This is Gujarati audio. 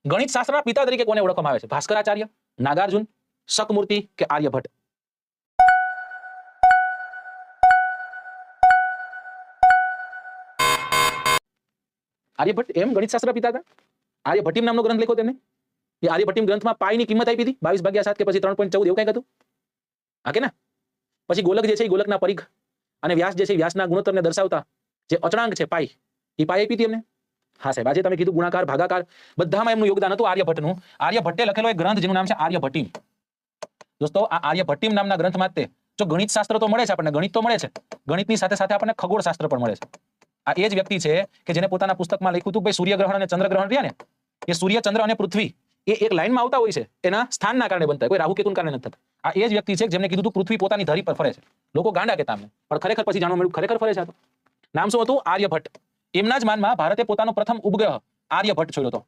ગણિત શાસ્ત્રના પિતા તરીકે કોને ઓળખવામાં આવે છે? ભાસ્કરાચાર્ય, નાગાર્જુન, શકમૂર્તિ કે આર્યભટ્ટ? આર્યભટ્ટ એમ ગણિત શાસ્ત્રના પિતા હતા? આર્યભટ્ટીમ નામનો ગ્રંથ લખ્યો તેમને? એ આર્યભટ્ટીમ ગ્રંથમાં પાઈની કિંમત આપી હતી 22/7 કે પછી 3.14 એવું કંઈક હતું? હા કે ના? પછી ગોલક જે છે એ ગોલકના પરિઘ અને વ્યાસ જે છે વ્યાસના ગુણોત્તરને દર્શાવતા જે અચળાંક છે પાઈ, એ પાઈ આપી હતી એમને? હા સાહેબ, આજે તમે કીધું ગુણાકાર ભાગાકાર બધામાં એમનું યોગદાન હતું આર્યભટ્ટનું. આર્યભટ્ટે લખેલો એક ગ્રંથ જેનું નામ છે આર્યભટ્ટીમ. દોસ્તો આ આર્યભટ્ટીમ નામના ગ્રંથમાં તે જો ગણિત શાસ્ત્ર તો મળે છે આપણને, ગણિત તો મળે છે, ગણિતની સાથે સાથે આપણને ખગોળશાસ્ત્ર પણ મળે છે. આ એ જ વ્યક્તિ છે કે જેને પોતાના પુસ્તકમાં લખ્યું હતું ભાઈ સૂર્યગ્રહણ અને ચંદ્રગ્રહણ રહ્યા ને, એ સૂર્ય, ચંદ્ર અને પૃથ્વી એ એક લાઈનમાં આવતા હોય છે, એના સ્થાનના કારણે બનતા હોય, કોઈ રાહુ કેતુના કારણે નથી થતા. આ એ જ વ્યક્તિ છે જેમને કીધું હતું પૃથ્વી પોતાની ધરી પર ફરે છે. લોકો ગાંડા કહેતા અમને, પણ ખરેખર પછી જાણવા મળ્યું ખરેખર ફરે છે. આ તો નામ શું હતું? આર્યભટ્ટ. એમના જ માનમાં ભારતે પોતાનો પ્રથમ ઉપગ્રહ આર્યભટ્ટ છોડ્યો હતો.